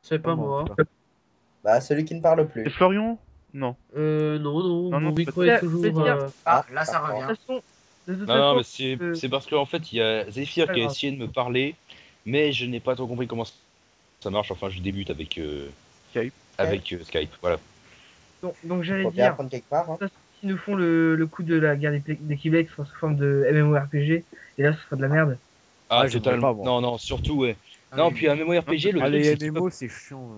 C'est pas en moi. tout cas. Bah, celui qui ne parle C'est plus. Florian? Non. Non, non, Non, non, mon c'est micro pas est ça. toujours. Je veux dire, Ah, là, ça d'accord. revient. de toute Non, non, mais façon, c'est parce qu'en fait, il y a Zephyr pas qui a grave. essayé de me parler, mais je n'ai pas trop compris comment ça marche. Enfin, je débute avec, Skype. Skype. Voilà. Donc j'allais Faut bien dire, apprendre quelque part. Hein. ça, s'ils nous font le coup de la guerre des Québec sous forme de MMORPG, et là ce sera de la merde. Ah, j'aimerais totalement. pas, moi. Non, non, surtout, ouais. Ah Non, oui, puis un MMORPG, le Ah, truc, les c'est qu'il MMO, c'est chiant.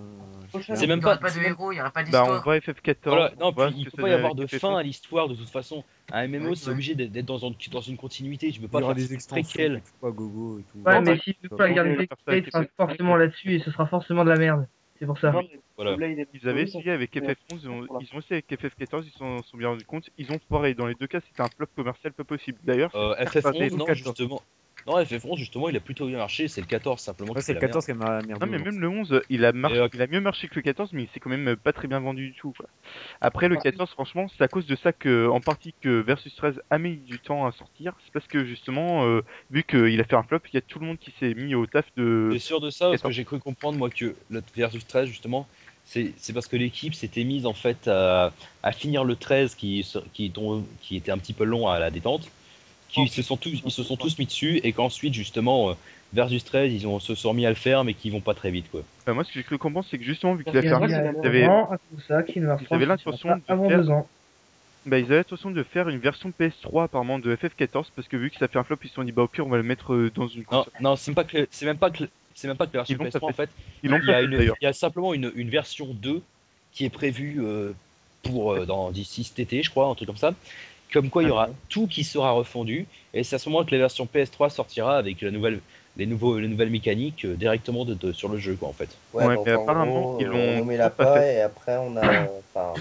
C'est même il n'y aura pas- pas de c'est même- héros, il n'y aura pas Bah, on d'histoire. voit FF14. Voilà, non, on voit puis ce il que peut ça pas y donne avoir avec de FF11. fin à l'histoire de toute façon. Un MMO, Ouais, c'est ouais. obligé d'être dans une continuité. Tu peux pas Il y aura faire des une extensions préquelle. et tout, à gogo et tout. Ouais, Non, mais bah, s'ils nous font la guerre des faire ça Québec, avec ce sera FF11. forcément là-dessus et ce sera forcément de la merde. C'est pour ça. Voilà. Ils avaient essayé avec FF11, ils ont essayé avec FF14, ils s'en sont bien rendus compte. Ils ont foiré. Dans les deux cas, c'était un flop commercial pas possible. D'ailleurs, FF11, ou non, 14. justement. Non, FF11, justement, il a plutôt bien marché. C'est le 14, simplement, Ouais, qui c'est fait le la 14 qui a merdé. non, mais même le 11, il a Et, il a mieux marché que le 14, mais il s'est quand même pas très bien vendu du tout, quoi. Après, le 14, franchement, c'est à cause de ça que, en partie, que Versus 13 a mis du temps à sortir. C'est parce que, justement, vu qu'il a fait un flop, il y a tout le monde qui s'est mis au taf de T'es sûr de ça? Parce que 14. j'ai cru comprendre, moi, que le Versus 13, justement, c'est parce que l'équipe s'était mise, en fait, à finir le 13 qui était un petit peu long à la détente. Ils se sont tous mis dessus et qu'ensuite, justement, Versus 13, se sont mis à le faire, mais qu'ils vont pas très vite, quoi. Moi, ce que j'ai cru comprendre, c'est que, justement, vu qu'il Il a fait un y flop, a ils avaient, vraiment à cause de ça qu'il ne va ils avaient l'intention de avant faire 2 ans. bah, ils avaient l'intention de faire une version PS3 apparemment de FF14 parce que vu que ça fait un flop, ils se sont dit bah au pire on va le mettre dans une Non, console. non, c'est même pas que la version Ils l'ont PS3, pas en fait. Ils l'ont Il y a pas fait d'ailleurs. il y a simplement une version 2 qui est prévue d'ici cet été, je crois, un truc comme ça. Comme quoi, il y aura tout qui sera refondu, et c'est à ce moment que la version PS3 sortira avec les nouvelles mécaniques directement sur le jeu, quoi, en fait. Ouais, donc mais en apparemment, gros, ils l'ont on nous met la toujours pas pas fait. et après on a. Enfin,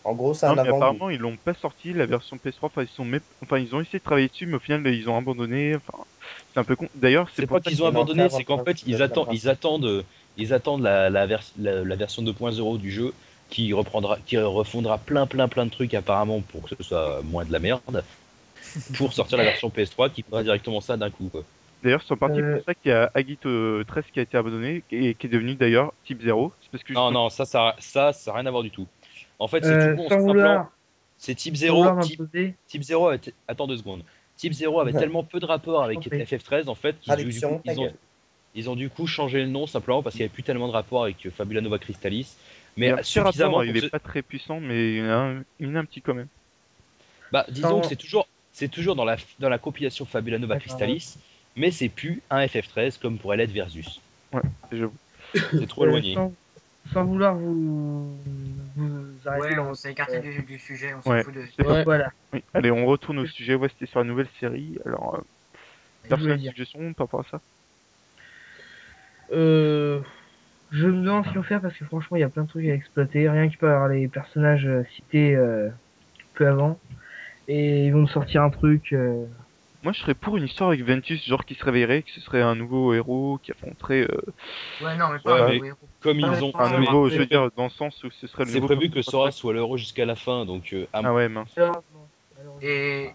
en gros, c'est Non, un mais avant-goût. apparemment, ils l'ont pas sorti la version PS3. Enfin, ils ont essayé de travailler dessus, mais au final, ils ont abandonné. Enfin, c'est un peu con. D'ailleurs, c'est C'est pour pas ça qu'ils ont Ils l'ont abandonné, fait c'est qu'en avant fait, de la ils attendent la version 2.0 du jeu qui refondra plein de trucs apparemment pour que ce soit moins de la merde, pour sortir la version PS3 qui fera directement ça d'un coup, quoi. D'ailleurs, c'est en partie pour ça qu'il y a Agit 13 qui a été abandonné et qui est devenu d'ailleurs Type 0. C'est parce que Non, non, ça a rien à voir du tout. En fait, c'est tout con, Sans vouloir, c'est Type sans vouloir 0, m'imposer. Type 0 attends 2 secondes. Type 0 avait tellement peu de rapport avec Je t'en prie. FF13 en fait Traduction, ta gueule. ils ont du coup changé le nom simplement parce qu'il n'y avait plus tellement de rapport avec Fabula Nova Crystallis. il y Mais a un petit suffisamment rapport, pour il que est pas très puissant, mais il y en a un petit quand même. bah, disons Sans- que c'est toujours dans la compilation Fabula Nova D'accord. Crystallis, mais c'est plus un FF13 comme pourrait l'être Versus. Ouais, j'avoue. C'est trop éloigné. Sans vouloir vous arrêter Ouais, dans on s'est écarté du sujet, on s'en Ouais. fout de. Ouais. Voilà. Oui. Allez, on retourne au sujet. Ouais, c'était sur la nouvelle série. Alors, personne voulais n'a de dire. suggestion par rapport à ça? Je me demande ce qu'ils vont faire parce que franchement, il y a plein de trucs à exploiter. Rien que par les personnages cités peu avant. Et ils vont nous sortir un truc. Moi, je serais pour une histoire avec Ventus, genre qui se réveillerait, que ce serait un nouveau héros qui affronterait Ouais, non, mais Ouais, pas un mais nouveau héros. Comme Ah, ils ont un ouais, nouveau, ouais. je veux dire, dans le sens où ce serait le c'est nouveau. prévu que Sora soit l'euro jusqu'à la fin, donc Ah ouais, mince. Et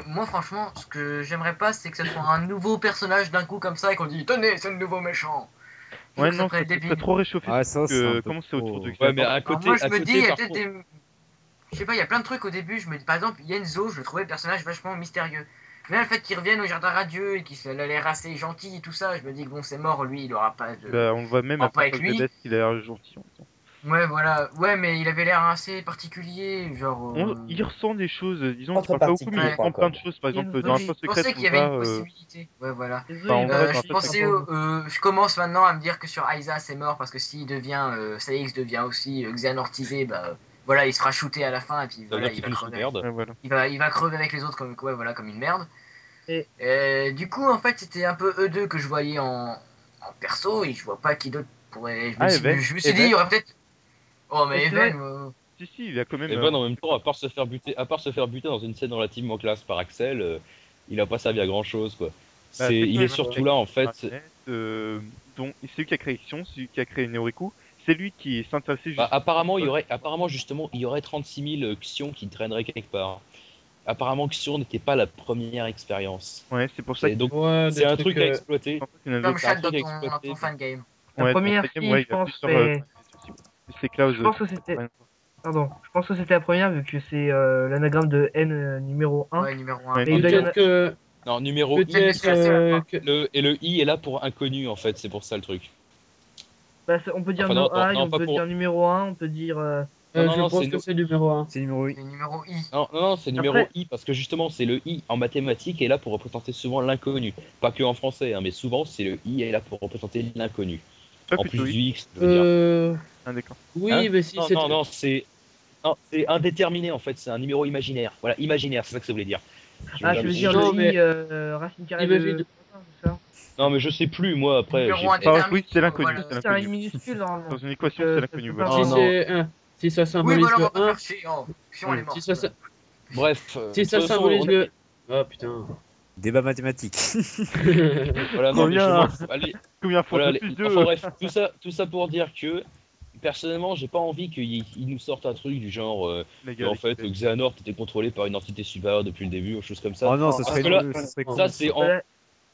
moi, franchement, ce que j'aimerais pas, c'est que ce soit un nouveau personnage d'un coup comme ça et qu'on dit tenez, c'est le nouveau méchant. Je trouve Ouais, que ça non, ferait ça serait débile. trop réchauffé. Ah, ça, c'est un peu comment c'est autour trop- de ouais, mais à Alors côté, moi, je me dis, il y a par peut-être contre, des. Je sais pas, il y a plein de trucs au début. Je me dis, par exemple, Yenzo, je le trouvais le personnage vachement mystérieux. Mais là, le fait qu'il revienne au jardin radieux et qu'il a l'air assez gentil et tout ça, je me dis que bon, c'est mort, lui, il aura pas de. Bah, on le voit même On à va pas avec partir de lui. bête qu'il a l'air gentil en même temps. Ouais, voilà. Ouais, mais il avait l'air assez particulier, genre. Il ressent des choses, disons Pas qu'il très parle pas beaucoup, mais il particulier, ressent pas plein encore. de choses. Par exemple, Oui, dans la Je phase pensais secrète, qu'il y on avait va. une possibilité. Ouais, voilà. Bah, on verra dans la Je phase pensais, secrète. je commence maintenant à me dire que sur Aiza c'est mort parce que s'il devient, Saïx devient aussi Xehanortisé, bah voilà, il sera shooté à la fin et puis ça veut voilà, dire qu'il finit sous merde. Ouais, voilà. il va crever avec les autres comme, ouais, voilà, comme une merde. Et- Du coup, en fait, c'était un peu eux deux que je voyais en perso et je vois pas qui d'autre pourrait. Ah, Even. Je me suis dit, il y aurait peut-être. Oh, mais Et c'est Even. Si, si, il a quand même. Et Ben en même temps, à part se faire buter dans une scène relativement classe par Axel, il a pas servi à grand chose, quoi. Bah, Il est surtout là en fait. Donc, c'est lui qui a créé Xion, c'est lui qui a créé Neoriku. C'est lui qui s'intéressait Bah, juste. apparemment justement, il y aurait 36 000 Xion qui traîneraient quelque part. Apparemment Xion n'était pas la première expérience. Ouais, c'est pour ça Et donc Ouais, c'est un truc à exploiter. Comme chat dans ton fan game. La Ouais, dans première, Tekken, si, ouais, je il y a pense, plusieurs, mais c'est Klaus. je pense que c'était. Pardon, je pense que c'était la première vu que c'est l'anagramme de N numéro 1. Ouais, numéro 1. Ouais, Mais il doit y en Peut-être a- que. Non, numéro I, Peut-être et le I est là pour inconnu en fait, c'est pour ça le truc. bah, on peut dire Enfin, no non, I, non, on pas peut pour. dire numéro 1, on peut dire. Non, non, je non, pense c'est que c'est numéro 1. C'est numéro C'est numéro I. Non, non, non, c'est numéro Après- I parce que justement c'est le I en mathématiques est là pour représenter souvent l'inconnu. Pas que en français, hein, mais souvent c'est le I est là pour représenter l'inconnu. Pas En plutôt plus oui. du X, je veux dire. Ah, d'accord. Oui, Hein mais si non, c'est. non, non, c'est indéterminé en fait, c'est un numéro imaginaire. Voilà, imaginaire, c'est ça que ça voulait dire. Ah, tu veux dire Non, le mais- I, racine carrée Imagine- de. C'est ça. Non, mais je sais plus, moi après. Numéro j'ai- un, Ah, déterminé, oui, c'est l'inconnu. voilà. C'est C'est un I l'inconnu. minuscule normalement. Dans une équation, Donc, c'est ça l'inconnu. peut Voilà. pas Oh, Si non. c'est 1, si ça Oui, symbolise voilà, on va le pas 1, faire chier. Oh, si on est mort. si ça, Bref. si ça de toute façon, symbolise on- le. Oh putain. Débat mathématique. Voilà, non, mais je Combien m'en fous. Allez, Combien font voilà, de plus enfin de. bref, tout ça pour dire que personnellement, j'ai pas envie qu'ils nous sortent un truc du genre Les que, en fait Xehanort était contrôlé par une entité supérieure depuis le début ou choses comme ça. Oh non, ça Parce serait que là, nul, ça serait con. Ça c'est Ouais.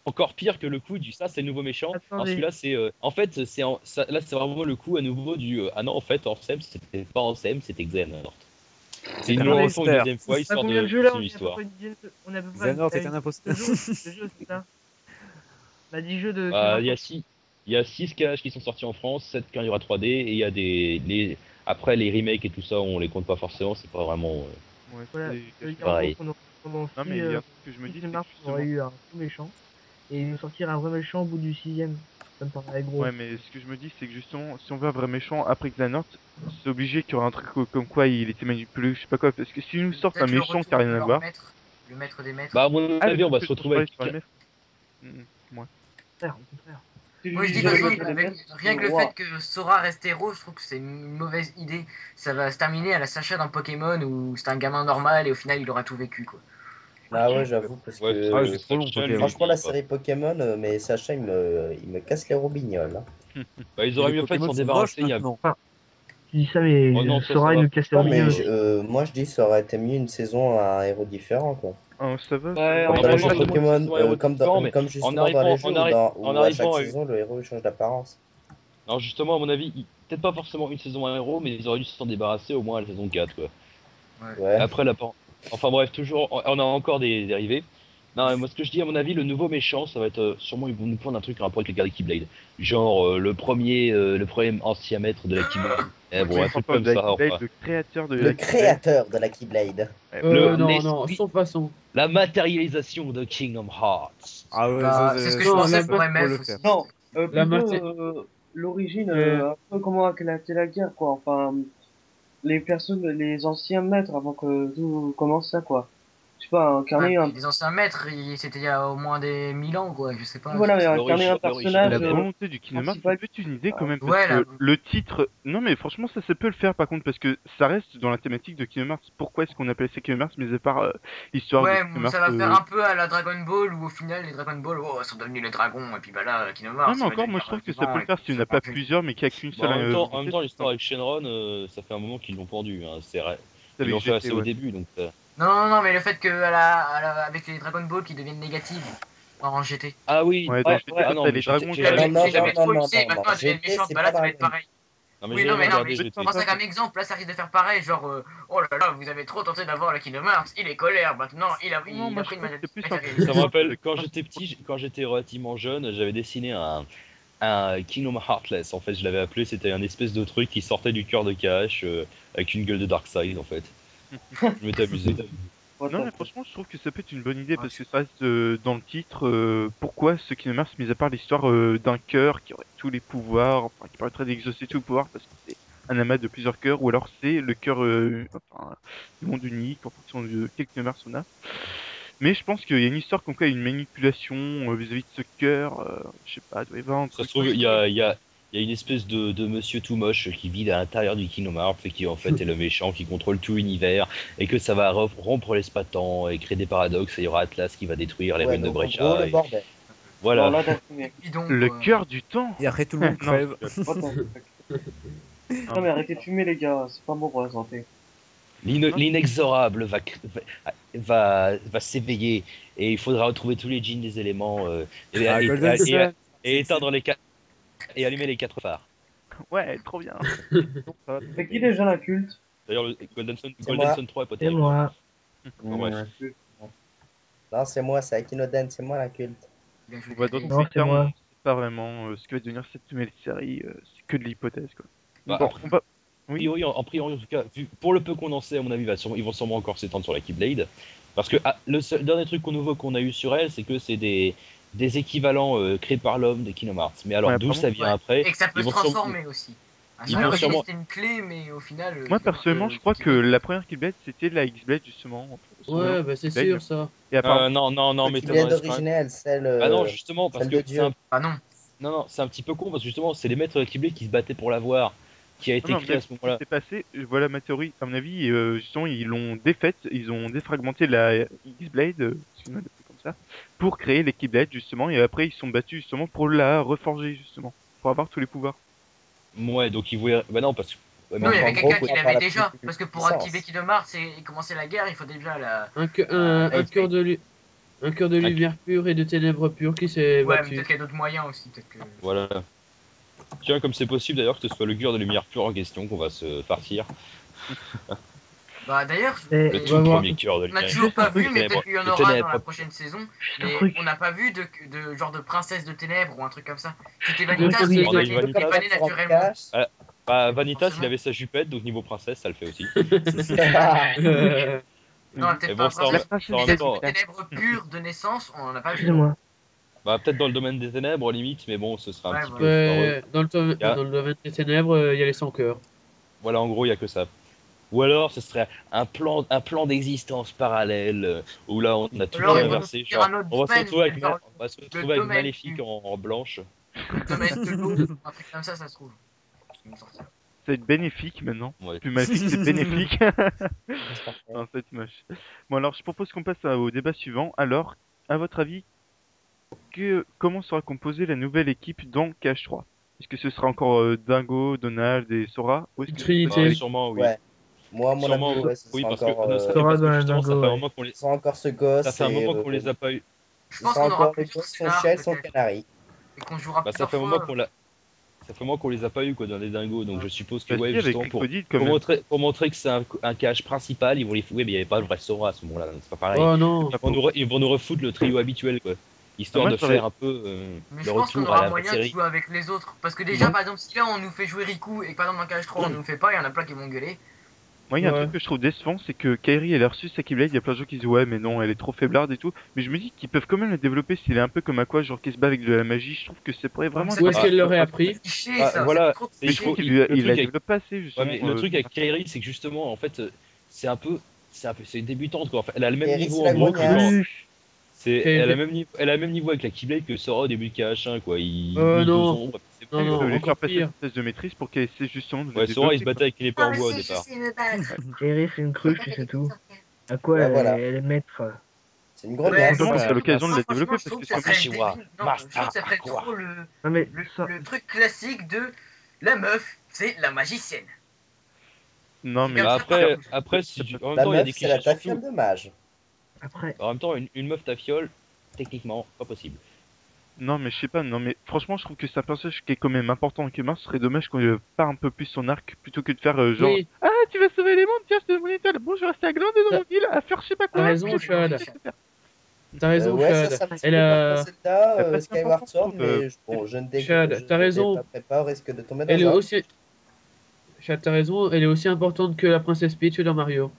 encore pire que le coup du ça c'est le nouveau méchant. Alors Attendez. celui-là c'est en fait là c'est vraiment le coup à nouveau du ah non en fait Ansem c'était pas Ansem c'était Xehanort. C'est une un refont une imposteur. deuxième fois On a histoire combien de de jeux là? c'est une histoire. On a à peu près. Xehanort est un imposteur. Deux jeux, c'est ça. On a 10 jeux de. Il y a 6 caches qui sont sortis en France, 7 quand il y aura 3D et il y a après les remakes et tout ça on les compte pas forcément, c'est pas vraiment Ouais, Voilà. c'est- pareil. Pendant Non, mais il y a un truc que je me dis, c'est que mars, on aurait justement- eu un tout méchant. Et ils nous sortir un vrai méchant au bout du 6ème. Ça me paraît gros. Ouais, mais ce que je me dis, c'est que justement, si on veut un vrai méchant après Xehanort, c'est obligé qu'il y aura un truc comme quoi il était manipulé, je sais pas quoi. Parce que si nous sortent un Peut-être le méchant retour qui a rien de à leur voir. maître, le maître des maîtres. Bah à mon avis on va se retrouver avec Au contraire. Au contraire. Moi je dis de toute façon, rien que le fait que Sora reste héros, je trouve que c'est une mauvaise idée. Ça va se terminer à la Sacha dans Pokémon où c'est un gamin normal et au final il aura tout vécu quoi. Ah ouais, j'avoue, parce Ouais, que Ah, c'est trop long, Pokémon. franchement, la série Pokémon, mais Sacha, il me casse les robignoles. Hein. Bah, ils auraient Les mieux fait de s'en Pokémon sont débarrasser moches il y a maintenant. Tu dis ça, mais Oh non, ça, Sora ça il va. nous casse les Ouais, mais robignons. moi, je dis ça aurait été mieux une saison à un héros différent, quoi. Ah, ça va. Ouais, Comme on dans a les pas jeux de Pokémon, saison héros comme, différent, mais comme justement arrivant- dans les jeux en où, arri- dans- en où à chaque arrivant à- saison, le héros il change d'apparence. Non, justement, à mon avis, peut-être pas forcément une saison à un héros, mais ils auraient dû s'en débarrasser au moins à la saison 4, quoi. Ouais. Après, enfin bref, toujours, on a encore des dérivés. Non, moi, ce que je dis, à mon avis, le nouveau méchant, ça va être sûrement, ils vont nous prendre un truc en rapport avec les gars de Keyblade. Genre, le premier ancien maître de la Keyblade. Eh, bon, un truc comme ça. Enfin. Le créateur de Le la créateur de la Keyblade. Non, l'esprit- non, sans façon. La matérialisation de Kingdom Hearts. Ah ouais, Bah, ça, c'est ce que ça, je non, pensais la pour base pour le MF faire. aussi. Non, La plutôt matière- l'origine, Euh. un peu comment a éclaté la guerre, quoi. Enfin, les personnes, les anciens maîtres avant que tout commence ça, quoi. Je sais pas, incarner un. Les anciens maîtres, c'était il y a au moins des 1000 ans quoi, je sais pas. Voilà, mais l'origine- incarner un l'origine- personnage. La la volonté du Kingdom Hearts, principal. c'est peut-être une idée quand même, parce Ouais, que là- le titre... Non mais franchement ça peut le faire par contre, parce que ça reste dans la thématique de Kingdom Hearts. Pourquoi est-ce qu'on appelle ça Kingdom Hearts, mais à part l'histoire Ouais, de Kingdom ça Hearts va faire un peu à la Dragon Ball où au final les Dragon Ball sont devenus les dragons et puis bah là Kingdom Hearts. Non mais encore, moi je trouve que ça peut le faire si on n'a pas plusieurs, mais qu'il n'y a qu'une seule... En même temps, l'histoire avec Shenron, ça fait un moment qu'ils l'ont pendu. Hein. C'est vrai. ça Ils l'ont avait fait jeté, assez au ouais. début, donc. Non, mais le fait que avec les Dragon Ball qui deviennent négatives en GT. Ah oui. Ouais, dans Ouais, GT, ouais. Ah t'as non, les mais dragons... j'ai- J'ai j'ai- non, jamais non, trop non, usé, non, maintenant elle devient GT, méchante, c'est bah là pas ça va être Dragon. pareil. Non, mais Oui, j'ai non, mais jamais non, regardé mais GT. prends ça comme exemple, là ça risque de faire pareil, genre, oh là là, vous avez trop tenté d'avoir le Kingdom Hearts, il est colère, maintenant il a Non, il moi, a je pris une trouve que c'est plus manette. Ça me rappelle quand j'étais petit, quand j'étais relativement jeune, j'avais dessiné un Kingdom Heartless. En fait, je l'avais appelé, c'était un espèce de truc qui sortait du cœur de cache avec une gueule de Darkseid en fait. Je m'étais amusé. Non mais franchement je trouve que ça peut être une bonne idée parce que ça reste dans le titre pourquoi ce Kingdom Hearts mis à part l'histoire d'un cœur qui aurait tous les pouvoirs, enfin qui permettrait d'exaucer tous les pouvoirs parce que c'est un amas de plusieurs cœurs ou alors c'est le cœur enfin, du monde unique en fonction de quel Kingdom Hearts on a. Mais je pense qu'il y a une histoire comme quoi il y a une manipulation vis-à-vis de ce cœur, je sais pas, il doit y avoir un Ça truc. se trouve, il y a une espèce de monsieur tout moche qui vit à l'intérieur du Kingdom Hearts et qui en fait est le méchant qui contrôle tout l'univers et que ça va rompre l'espace-temps et créer des paradoxes et il y aura Atlas qui va détruire les Ouais, ruines de donc, en Brecha. gros, le et- bordel. Voilà. Non, là, t'as fumé. Bidon, Le quoi. cœur du temps. Et après, tout le monde Non, crève. What the fuck. Non, mais arrêtez de fumer, les gars, c'est pas bon pour la santé. L'inexorable va s'éveiller et il faudra retrouver tous les djinns des éléments et Ah, Golden Sun. et éteindre les quatre et allumer les 4 phares. Ouais, trop bien. C'est qui déjà la culte? D'ailleurs, le Golden Sun, C'est Golden moi. Sun 3 est pas C'est terrible. moi. Bon, bref. La culte. Non, c'est moi, c'est Akinoden, c'est moi la culte. Bien joué, On va dans Kate. Non, tous les c'est cas, moi. on sait pas vraiment ce que va devenir cette nouvelle série. C'est que de l'hypothèse, quoi. Bah, Bon, après- on va... A priori, en priori, en tout cas, pour le peu qu'on en sait, à mon avis, ils vont sûrement encore s'étendre sur la Keyblade. Parce que le dernier truc nouveau qu'on a eu sur elle, c'est que c'est des équivalents créés par l'homme des Kingdom Hearts. Mais alors, Ouais, d'où ça vient Ouais. après Et que ça peut ils se vont sûrement- transformer aussi. Ils On a vont pas sûrement- c'était une clé, mais au final. Moi, personnellement, je crois que la première Keyblade, c'était la X-Blade, justement. Ouais, bah c'est Keyblade. sûr ça. Et apparemment, non, mais La Keyblade originelle, celle. Ah non, justement, parce celle que de Dieu. Ah non. non, c'est un petit peu con, parce que justement, c'est les maîtres de la Keyblade qui se battaient pour l'avoir, qui a été non, créé à mais ce moment-là. c'est passé, voilà ma théorie, à mon avis, justement, ils l'ont défaite, ils ont défragmenté la X-Blade, si on a appelé comme ça, pour créer les Keyblades, justement, et après, ils se sont battus, justement, pour la reforger, justement, pour avoir tous les pouvoirs. Ouais, donc ils voulaient. Bah non, parce que. ouais, mais Non, il y en avait gros, quelqu'un pour qui avoir l'avait la déjà. plus- Parce que pour puissance. activer Kingdom Hearts et commencer la guerre, il faut déjà la. Un cœur de Un- lumière pure et de ténèbres pures qui s'est Ouais, mais battu. peut-être qu'il y a d'autres moyens aussi. Peut-être que. Voilà. Tiens, comme c'est possible d'ailleurs que ce soit le cœur de lumière pure en question qu'on va se farcir. Bah d'ailleurs, Et- Le on tout va voir. premier cœur de on n'a lumière. toujours pas vu, mais ténèbres. peut-être qu'il y en Les aura dans ténèbres. la prochaine saison. Juste un Mais truc. on n'a pas vu de genre de princesse de ténèbres ou un truc comme ça. C'était Oui, Vanitas oui, qui on a une est Vanitas. vanné naturellement. Bah, Vanitas, Forcément. il avait sa jupette, donc niveau princesse, ça le fait aussi. Non, Mais peut-être bon, pas ça en princesse. ça en même Peut-être temps, une ténèbres pures de naissance, on n'en a pas vu. Excusez-moi. bah, peut-être dans le domaine des ténèbres, limite, mais bon, ce sera un Ouais, petit voilà. peu. Ouais, dans le domaine des ténèbres, il y a les sans cœurs. Voilà, en gros, il y a que ça. Ou alors, ce serait un plan d'existence parallèle où là, on a tout Alors, ils vont inversé. nous faire Genre, un autre on va se domaine, retrouver avec, genre on va se retrouver avec domaine Maléfique du- en blanche. Le domaine de l'eau, un truc comme ça se trouve. Ils vont sortir. Ça va être bénéfique, maintenant. Ouais. Plus maléfique, c'est bénéfique. Non, c'est moche. Bon, alors, je propose qu'on passe au débat suivant. Alors, à votre avis, comment sera composée la nouvelle équipe dans KH3? Est-ce que ce sera encore Dingo, Donald et Sora? Ou est-ce que Trinité. Ouais, sûrement, oui. Ouais. Moi, à mon Sûrement, avis, ouais, ce oui, sera parce que, encore, ne serait-ce Sora parce que dans la justement, ça dingo, fait un ouais. moment qu'on les, ce sera encore ce gosse. ça fait un et, moment qu'on les a pas eu. Je ce pense sera qu'on aura encore le plusieurs gosse, son scénars, chat et son peut-être. canari. Et qu'on jouera Bah, ça plusieurs fait un moment fois. qu'on l'a. Ça fait un moment qu'on les a pas eu quoi dans les dingos, donc je suppose que Bah, ouais, si, avec justement pour, Crocodile, quand même. pour montrer que c'est un cache principal, ils vont les foutre. Oui, mais il n'y avait pas le vrai Sora à ce moment-là, donc c'est pas pareil. Oh non. Ils vont nous refoutre le trio habituel quoi, histoire Moi, de j'aurais- faire un peu Mais le je pense qu'on retour à aura la moyen de série. jouer avec les autres. Parce que déjà, par exemple, si là on nous fait jouer Riku et que par exemple dans KH3 on nous le fait pas, il y en a plein qui vont gueuler. Moi, il y a un Ouais. truc que je trouve décevant, c'est que Kairi, elle a reçu sa Keyblade, il y a plein de gens qui disent ouais, mais non, elle est trop faiblarde et tout. Mais je me dis qu'ils peuvent quand même la développer s'il est un peu comme Aqua, genre qui se bat avec de la magie. Je trouve que ça pourrait vraiment. c'est Où pas est-ce Ah, qu'elle l'aurait appris? Cliché Ah, ça, voilà, c'est trop c'est- Mais je cliché. trouve faut- qu'il le il truc la avec- développe pas assez, Ouais, justement. mais le truc avec Kairi, c'est que justement en fait c'est un peu c'est une débutante quoi. Enfin, elle a le même Kairi, niveau c'est en la gros que grognasse. dans- c'est Kairi. elle a le même niveau avec la Keyblade que Sora au début de KH1 quoi. Il Non. ils deux ont- c'est Non, plus- non. lui encore faire passer pire. une test de maîtrise pour qu'elle essaie justement de le Ouais, Sora il se développer, battait avec une épée en bois au je départ. sais me battre. Kairi, c'est une cruche et c'est tout. À quoi Ouais, elle, voilà. elle est maître C'est une Ouais, grognasse. Franchement, moi, c'est l'occasion de la franchement, développer je parce trouve que ça c'est serait Kashiwa, débile. Non, Master je trouve que ça ferait Aqua. trop Non mais ça, le truc classique de la meuf, c'est la magicienne. Non, mais Bah, après si en même La temps il y a des meuf, c'est la clichés sur tafiole tout. de mage. après, En même temps une meuf tafiole techniquement pas possible. non, mais je sais pas, non, mais franchement, je trouve que c'est un personnage qui est quand même important en Kemar. Ce serait dommage qu'on lui part un peu plus son arc plutôt que de faire genre Oui, ah, tu vas sauver les mondes, tiens, je te donne mon étoile. Bon, je vais rester à glander dans mon île à faire je sais pas quoi. T'as raison, puis je vais Chad. réussir à faire. t'as raison, Ouais, Chad. ça me Elle a... fait Zelda, Elle a pas Skyward d'importance, Sword, je trouve, mais bon, je ne Chad, je t'as ne raison. développerai pas au risque de tomber dans Elle est un- aussi... Chad, t'as raison, elle est aussi importante que la princesse Peach dans Mario.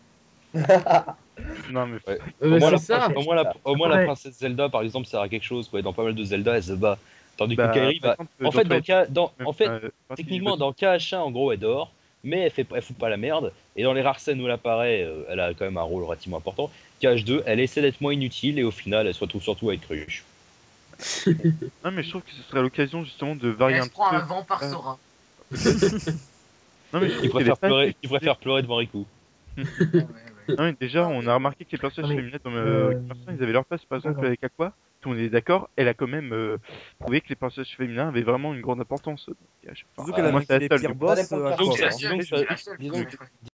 Non, mais Ouais. Mais moins, c'est ça. au moins la Après- princesse Zelda par exemple sert à quelque chose quoi. Dans pas mal de Zelda elle se bat. Tandis bah, que Kairi par va exemple, en fait dans Twilight, en fait partie techniquement du dans KH1 en gros elle dort mais elle fout pas la merde et dans les rares scènes où elle apparaît elle a quand même un rôle relativement important. KH2 elle essaie d'être moins inutile et au final elle se retrouve surtout avec Crush. Non, mais je trouve que ce serait l'occasion justement de varier Elle un se petit prend peu. un vent par Sora. Non, mais je Il trouve qu'elle est pas assez- préfère pleurer devant Riku. Ouais, ouais. Non, mais déjà, on a remarqué que les personnages Non, mais, féminins dans euh, ils avaient leur place. Par exemple, d'accord. avec Aqua, tout le monde est d'accord, elle a quand même prouvé que les personnages féminins avaient vraiment une grande importance. Donc, à chaque fois. Surtout qu'elle a Moi, vaincu c'est la les seule, pire du coup. Ça boss dépend de à la quoi, personne. quoi. disons que C'est la ça- seule, disons je que- crois.